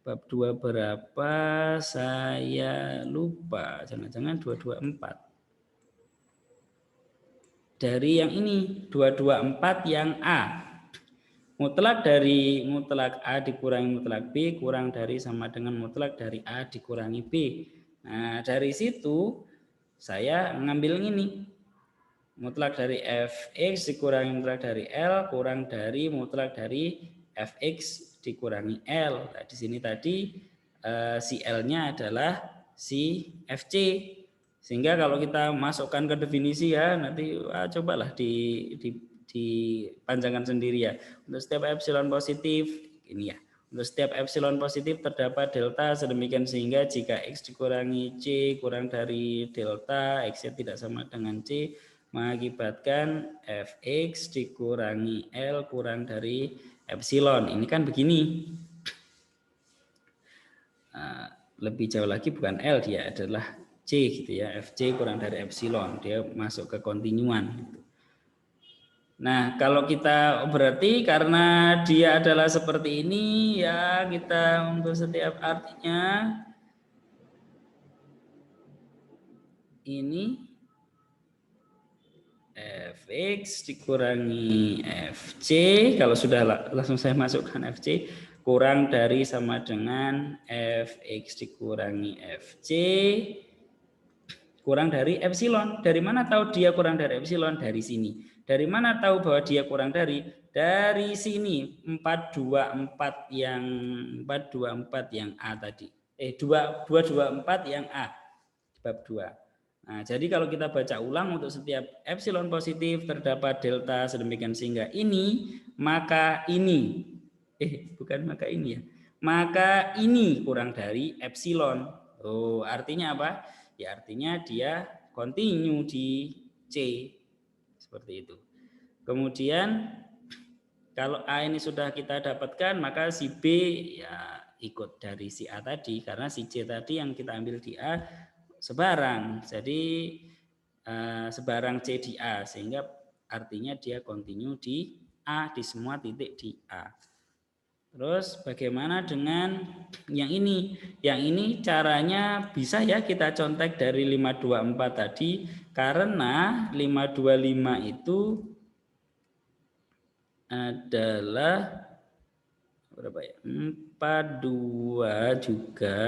Bab 2 berapa? Saya lupa. Jangan-jangan 224. Dari yang ini, 224 yang A. Mutlak dari mutlak A dikurangi mutlak B kurang dari sama dengan mutlak dari A dikurangi B. Nah, dari situ saya mengambil ini. Mutlak dari Fx dikurangi mutlak dari L kurang dari mutlak dari Fx dikurangi L. Nah, di sini tadi si L-nya adalah si Fc. Sehingga kalau kita masukkan ke definisi ya, nanti cobalah dipanjangkan sendiri ya. Untuk setiap epsilon positif ini ya. Untuk setiap epsilon positif terdapat delta sedemikian sehingga jika X dikurangi C kurang dari delta, X tidak sama dengan C, mengakibatkan Fx dikurangi L kurang dari epsilon. Ini kan begini. Lebih jauh lagi bukan L, dia adalah C gitu ya. Fc kurang dari epsilon, dia masuk ke kontinuan gitu. Nah, kalau kita berarti karena dia adalah seperti ini ya, kita untuk setiap artinya ini Fx dikurangi Fc, kalau sudah langsung saya masukkan Fc, kurang dari sama dengan Fx dikurangi Fc, kurang dari epsilon. Dari mana tahu dia kurang dari epsilon? Dari sini. Dari mana tahu bahwa dia kurang dari? Dari sini 424 yang A tadi. 224 yang A bab 2. Nah, jadi kalau kita baca ulang untuk setiap epsilon positif terdapat delta sedemikian sehingga ini, maka ini. Bukan maka ini ya. Maka ini kurang dari epsilon. Oh, artinya apa? Ya artinya dia continue di C. Seperti itu. Kemudian kalau A ini sudah kita dapatkan, maka si B ya ikut dari si A tadi, karena si C tadi yang kita ambil di A sebarang. Jadi sebarang C di A, sehingga artinya dia continue di A, di semua titik di A. Terus bagaimana dengan yang ini? Yang ini caranya bisa ya kita contek dari 524 tadi, karena 525 itu adalah berapa ya? 42 juga.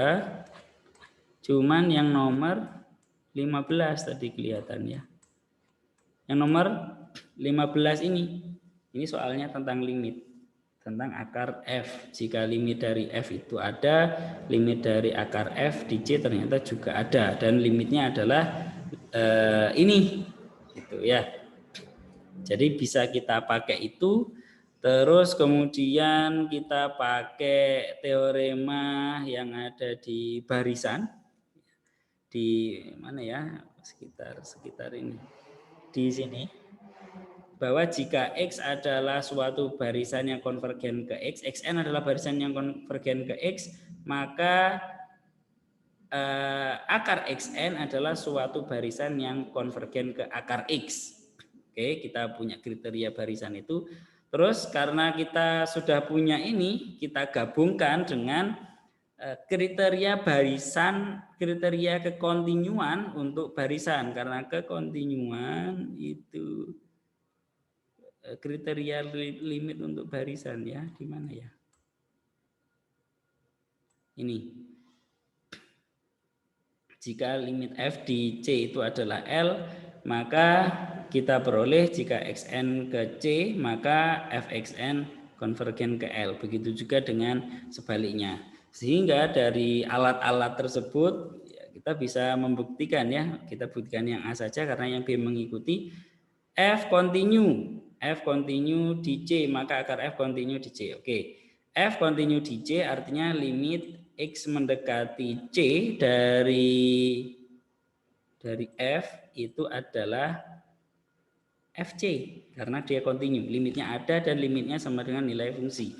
Cuman yang nomor 15 tadi kelihatan ya. Yang nomor 15 ini soalnya tentang limit, tentang akar F. Jika limit dari F itu ada, limit dari akar F di C ternyata juga ada, dan limitnya adalah ini gitu ya. Jadi bisa kita pakai itu. Terus kemudian kita pakai teorema yang ada di barisan, di mana ya, sekitar ini, di sini, bahwa jika X adalah suatu barisan yang konvergen ke X, Xn adalah barisan yang konvergen ke X, maka akar Xn adalah suatu barisan yang konvergen ke akar X. Oke, kita punya kriteria barisan itu. Terus karena kita sudah punya ini, kita gabungkan dengan kriteria barisan, kriteria kekontinuan untuk barisan. Karena kekontinuan itu kriteria limit untuk barisan ya, di mana ya? Ini. Jika limit F di C itu adalah L, maka kita peroleh jika Xn ke C, maka Fxn konvergen ke L. Begitu juga dengan sebaliknya. Sehingga dari alat-alat tersebut ya, kita bisa membuktikan ya, kita buktikan yang A saja karena yang B mengikuti. F continue di C, maka akar F continue di C. Oke. F continue di C artinya limit X mendekati C dari F itu adalah FC karena dia continue, limitnya ada dan limitnya sama dengan nilai fungsi.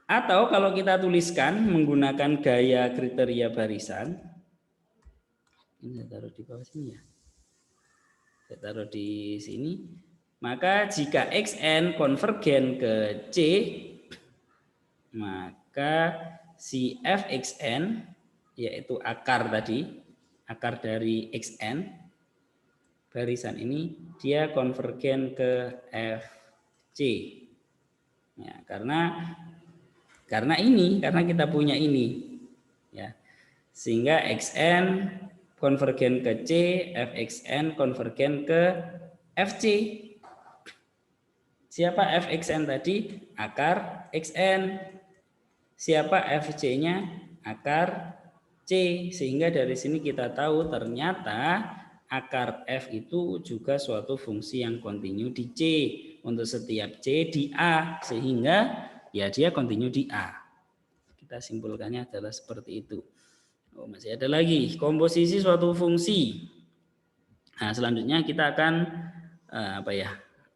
Atau kalau kita tuliskan menggunakan gaya kriteria barisan, ini saya taruh di bawah sini ya. Saya taruh di sini. Maka jika Xn konvergen ke C, maka si Fxn yaitu akar tadi, akar dari Xn, barisan ini dia konvergen ke Fc. Ya, karena kita punya ini, ya, sehingga Xn konvergen ke C, Fxn konvergen ke Fc. Siapa Fxn tadi? Akar Xn. Siapa Fc-nya? Akar C. Sehingga dari sini kita tahu ternyata akar F itu juga suatu fungsi yang kontinu di C. Untuk setiap C di A. Sehingga ya dia kontinu di A. Kita simpulkannya adalah seperti itu. Oh, masih ada lagi. Komposisi suatu fungsi. Nah, selanjutnya kita akan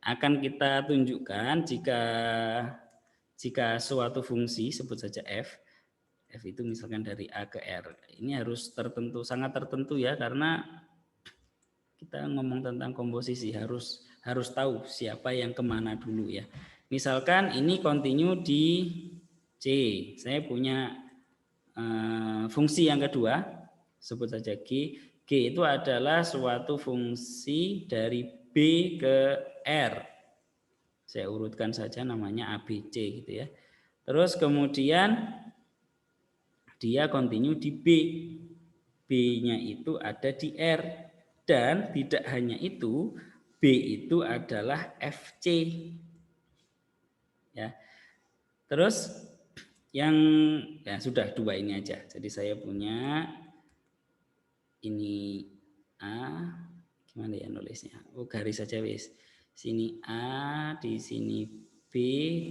akan kita tunjukkan jika suatu fungsi, sebut saja F itu misalkan dari A ke R, ini harus sangat tertentu ya, karena kita ngomong tentang komposisi harus tahu siapa yang kemana dulu ya. Misalkan ini kontinu di C, saya punya fungsi yang kedua, sebut saja G. G itu adalah suatu fungsi dari B ke R. Saya urutkan saja namanya ABC gitu ya. Terus kemudian dia kontinu di B. B-nya itu ada di R. Dan tidak hanya itu, B itu adalah FC. Ya. Terus yang ya sudah dua ini aja. Jadi saya punya ini A, gimana ya nulisnya? Oh, garis saja wis. Sini A, di sini B,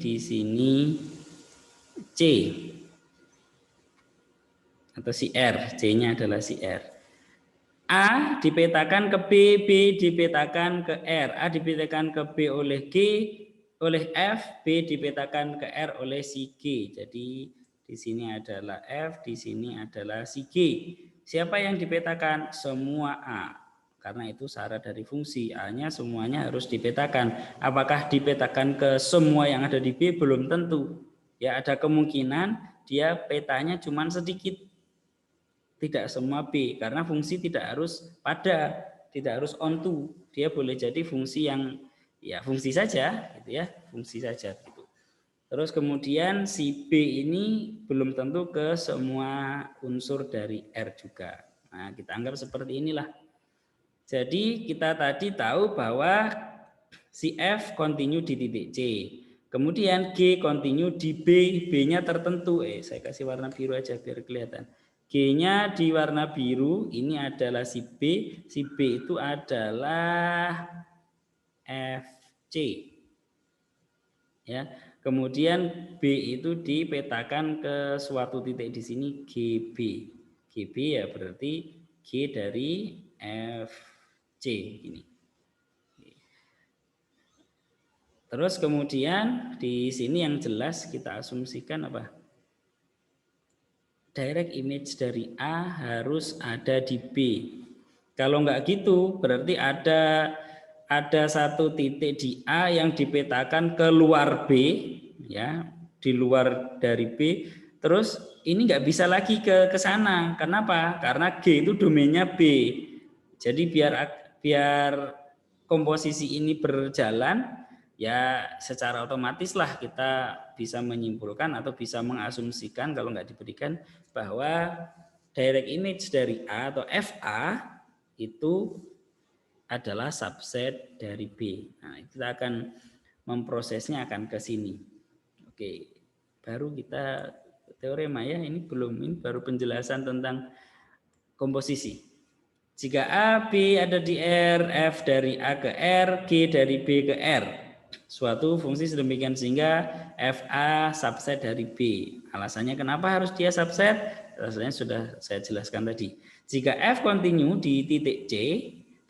di sini C. Atau si R, C-nya adalah si R. A dipetakan ke B, B dipetakan ke R. A dipetakan ke B oleh G, oleh F, B dipetakan ke R oleh si G. Jadi di sini adalah F, di sini adalah si G. Siapa yang dipetakan? Semua A. Karena itu syarat dari fungsi A-nya semuanya harus dipetakan. Apakah dipetakan ke semua yang ada di B? Belum tentu. Ya, ada kemungkinan dia petanya cuma sedikit. Tidak semua B, karena fungsi tidak harus pada, tidak harus onto. Dia boleh jadi fungsi yang ya fungsi saja, gitu ya, fungsi saja. Gitu. Terus kemudian si B ini belum tentu ke semua unsur dari R juga. Nah, kita anggap seperti inilah. Jadi kita tadi tahu bahwa si F continue di titik C. Kemudian G continue di B, B-nya tertentu. Saya kasih warna biru aja biar kelihatan. G-nya di warna biru, ini adalah si B itu adalah FC. Ya. Kemudian B itu dipetakan ke suatu titik di sini GB. GB ya berarti G dari FC ini. Terus kemudian di sini yang jelas kita asumsikan apa? Direct image dari A harus ada di B. Kalau nggak gitu berarti ada satu titik di A yang dipetakan keluar B, ya, di luar dari B. Terus ini nggak bisa lagi ke sana. Kenapa? Karena G itu domainnya B. Jadi biar komposisi ini berjalan, ya secara otomatis lah kita bisa menyimpulkan atau bisa mengasumsikan kalau nggak diberikan bahwa direct image dari A atau FA itu adalah subset dari B. Nah, kita akan memprosesnya akan ke sini. Oke, baru kita teorema ya, ini baru penjelasan tentang komposisi. Jika A, B ada di R, F dari A ke R, G dari B ke R. Suatu fungsi sedemikian sehingga FA subset dari B. Alasannya kenapa harus dia subset? Alasannya sudah saya jelaskan tadi. Jika F continue di titik C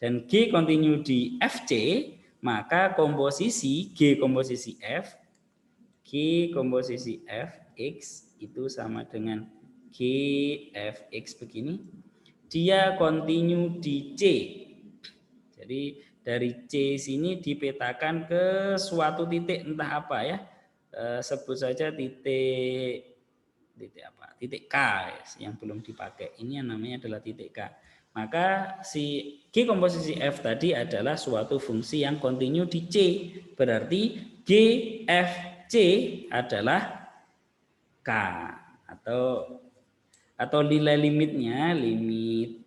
dan G continue di FC, maka komposisi G komposisi F, G komposisi Fx itu sama dengan GFX begini. Dia continue di C. Jadi dari C sini dipetakan ke suatu titik entah apa ya. Sebut saja titik apa? Titik K yang belum dipakai. Ini yang namanya adalah titik K. Maka si G komposisi F tadi adalah suatu fungsi yang continue di C. Berarti GFC adalah K atau nilai limitnya, limit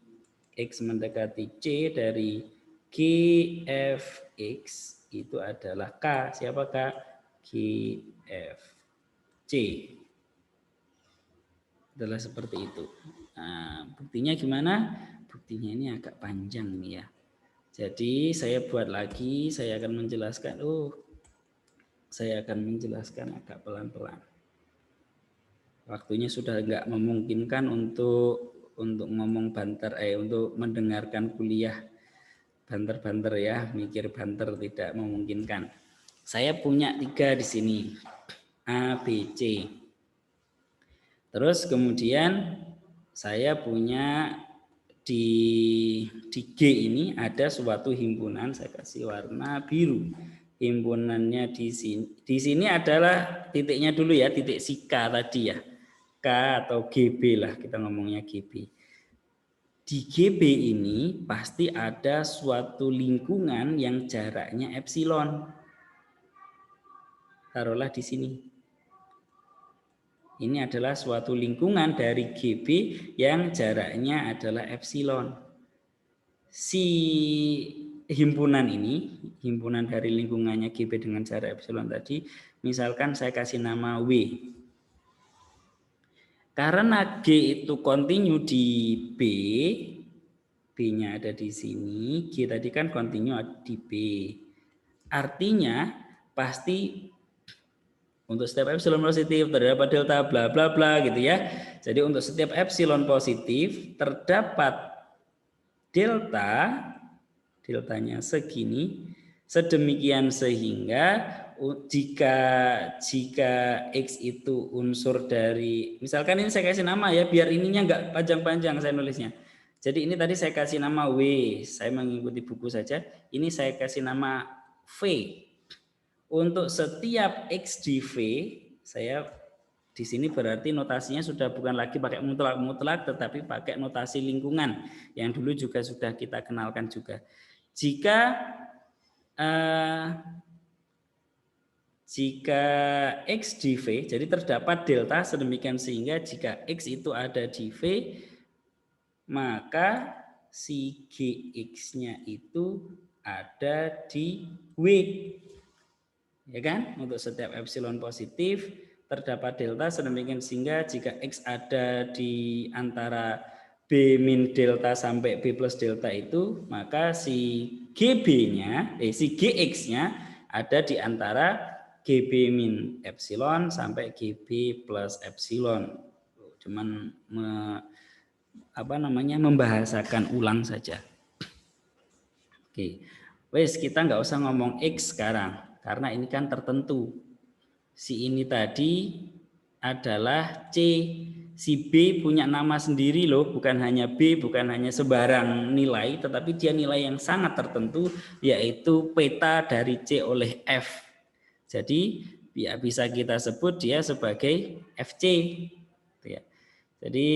X mendekati C dari GFX itu adalah K. Siapa K? GFC. Adalah seperti itu. Nah, buktinya gimana? Buktinya ini agak panjang nih ya. Jadi saya buat lagi, saya akan menjelaskan. Saya akan menjelaskan agak pelan-pelan. Waktunya sudah enggak memungkinkan untuk ngomong banter, untuk mendengarkan kuliah banter-banter ya, mikir banter tidak memungkinkan. Saya punya 3 di sini, A, B, C. Terus kemudian saya punya di G ini ada suatu himpunan, saya kasih warna biru. Himpunannya di sini adalah titiknya dulu ya, titik si K tadi ya. K atau GB lah, kita ngomongnya GB. Di GB ini pasti ada suatu lingkungan yang jaraknya epsilon. Taruhlah di sini. Ini adalah suatu lingkungan dari GB yang jaraknya adalah epsilon. Si himpunan ini, himpunan dari lingkungannya GB dengan jarak epsilon tadi, misalkan saya kasih nama W. Karena G itu continue di B, B-nya ada di sini, G tadi kan continue di B. Artinya pasti untuk setiap epsilon positif terdapat delta bla bla bla gitu ya. Jadi untuk setiap epsilon positif terdapat deltanya segini, sedemikian sehingga jika X itu unsur dari, misalkan ini saya kasih nama ya, biar ininya enggak panjang-panjang saya nulisnya. Jadi ini tadi saya kasih nama W, saya mengikuti buku saja. Ini saya kasih nama V. Untuk setiap X di V, saya di sini berarti notasinya sudah bukan lagi pakai mutlak, tetapi pakai notasi lingkungan yang dulu juga sudah kita kenalkan juga. Jika X di V, jadi terdapat delta sedemikian sehingga jika X itu ada di V, maka si Gx-nya itu ada di W. Ya kan? Untuk setiap epsilon positif terdapat delta sedemikian sehingga jika X ada di antara B min delta sampai B plus delta itu, maka si GB-nya, si Gx-nya ada di antara GB min epsilon sampai GB plus epsilon. Cuman membahasakan ulang saja. Oke, wes kita nggak usah ngomong X sekarang karena ini kan tertentu. Si ini tadi adalah C, si B punya nama sendiri loh, bukan hanya B, bukan hanya sebarang nilai, tetapi dia nilai yang sangat tertentu, yaitu peta dari C oleh F. Jadi ya bisa kita sebut dia sebagai FC. Jadi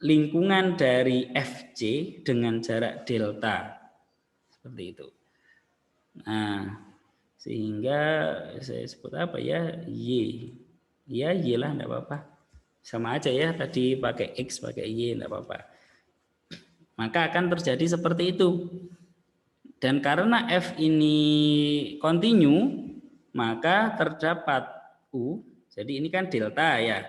lingkungan dari FC dengan jarak delta. Seperti itu. Nah, sehingga saya sebut apa ya? Y. Ya, Y lah, enggak apa-apa. Sama aja ya, tadi pakai X, pakai Y, enggak apa-apa. Maka akan terjadi seperti itu. Dan karena F ini kontinu, maka terdapat U. Jadi ini kan delta ya.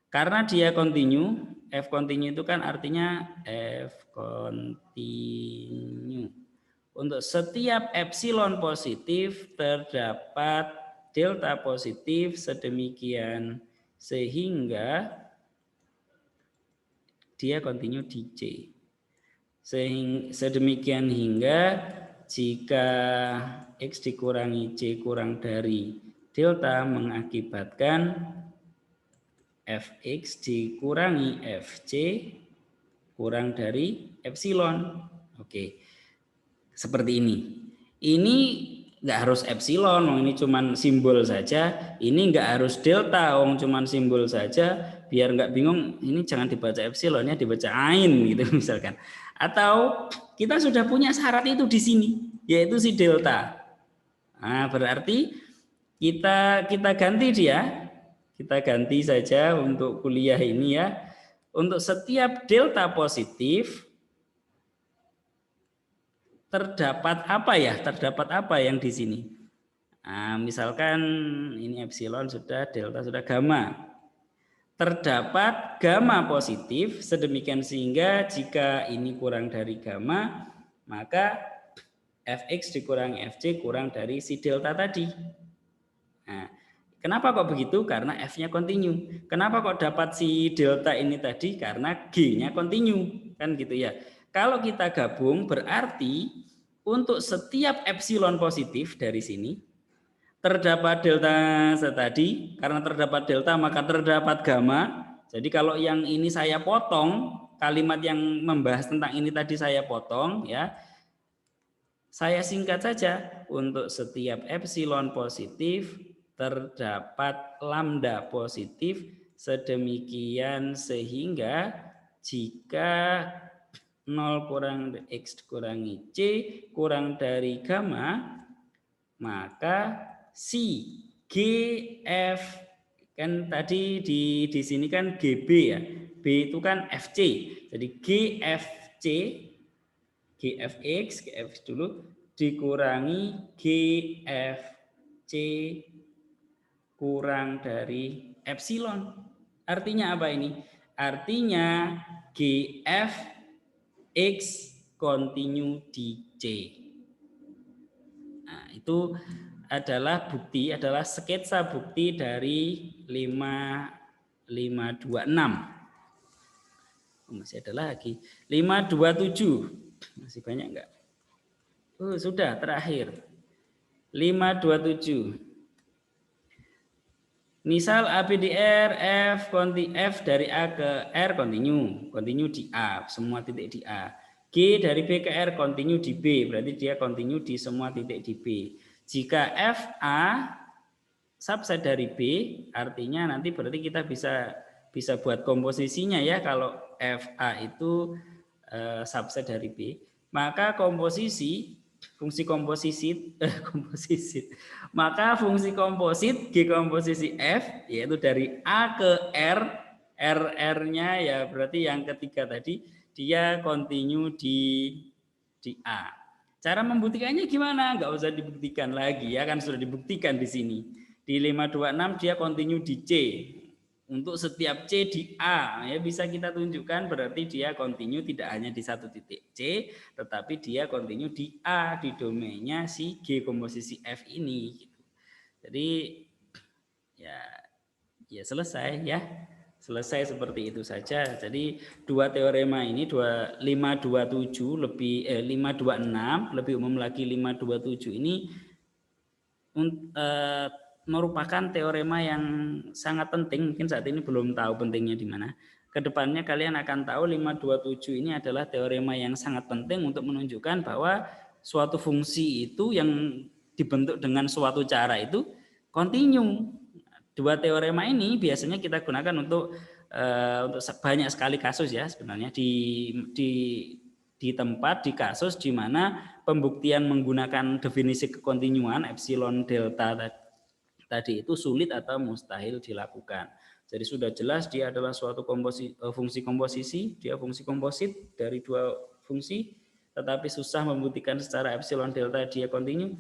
Karena dia kontinu, F kontinu itu kan artinya F kontinu. Untuk setiap epsilon positif terdapat delta positif sedemikian sehingga dia kontinu di C. Sedemikian hingga jika X dikurangi C kurang dari delta mengakibatkan Fx dikurangi Fc kurang dari epsilon. Oke. Seperti ini. Ini nggak harus epsilon, ini cuman simbol saja. Ini nggak harus delta, cuman simbol saja. Biar nggak bingung, ini jangan dibaca epsilonnya, dibaca ain gitu misalkan. Atau kita sudah punya syarat itu di sini, yaitu si delta. Nah, berarti kita ganti dia, kita ganti saja untuk kuliah ini ya. Untuk setiap delta positif terdapat apa ya? Terdapat apa yang di sini? Nah, misalkan ini epsilon sudah, delta sudah, gamma. Terdapat gamma positif sedemikian sehingga jika ini kurang dari gamma, maka Fx dikurangi Fc kurang dari si delta tadi. Nah, kenapa kok begitu? Karena F-nya kontinu. Kenapa kok dapat si delta ini tadi? Karena G-nya kontinu. Kan gitu ya. Kalau kita gabung berarti untuk setiap epsilon positif dari sini terdapat delta tadi, karena terdapat delta maka terdapat gamma. Jadi kalau yang ini saya potong, kalimat yang membahas tentang ini tadi saya potong ya. Saya singkat saja, untuk setiap epsilon positif terdapat lambda positif sedemikian sehingga jika 0 kurang X kurangi C kurang dari gamma, maka si GF kan tadi di sini kan GB ya, B itu kan FC, jadi GFX dulu dikurangi GFC kurang dari epsilon. Artinya apa ini? Artinya GFX kontinu di C. Nah, itu adalah bukti, adalah sketsa bukti dari 526. Masih ada lagi 527. Masih banyak enggak? Sudah terakhir. 527. Misal ABDR F dari A ke R kontinu di A, semua titik di A. G dari B ke R kontinu di B, berarti dia kontinu di semua titik di B. Jika FA subset dari B, artinya nanti berarti kita bisa buat komposisinya ya. Kalau FA itu subset dari B, maka fungsi komposit maka fungsi komposit G komposisi F yaitu dari A ke R, R-nya ya berarti yang ketiga tadi dia continue di A. Cara membuktikannya gimana? Nggak usah dibuktikan lagi ya, kan sudah dibuktikan di sini. Di 526 dia continue di C. Untuk setiap C di A, ya bisa kita tunjukkan berarti dia continue tidak hanya di satu titik C, tetapi dia continue di A, di domainnya si G komposisi F ini. Jadi ya selesai ya. Selesai seperti itu saja. Jadi dua teorema ini 527 lebih 526 lebih umum lagi 527 ini merupakan teorema yang sangat penting. Mungkin saat ini belum tahu pentingnya di mana. Kedepannya kalian akan tahu 527 ini adalah teorema yang sangat penting untuk menunjukkan bahwa suatu fungsi itu yang dibentuk dengan suatu cara itu kontinu. Dua teorema ini biasanya kita gunakan untuk banyak sekali kasus ya sebenarnya di tempat di kasus di mana pembuktian menggunakan definisi kekontinuan epsilon delta tadi itu sulit atau mustahil dilakukan. Jadi sudah jelas dia adalah suatu fungsi komposisi, dia fungsi komposit dari dua fungsi, tetapi susah membuktikan secara epsilon delta dia kontinu.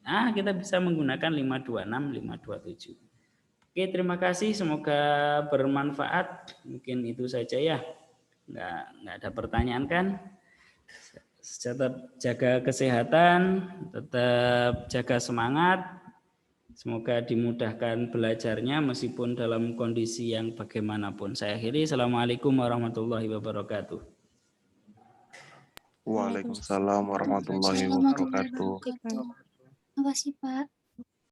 Nah, kita bisa menggunakan 526, 527. Oke, terima kasih. Semoga bermanfaat. Mungkin itu saja ya. Nggak ada pertanyaan kan? Tetap jaga kesehatan, tetap jaga semangat. Semoga dimudahkan belajarnya meskipun dalam kondisi yang bagaimanapun. Saya akhiri. Assalamualaikum warahmatullahi wabarakatuh. Waalaikumsalam warahmatullahi wabarakatuh. Terima kasih Pak.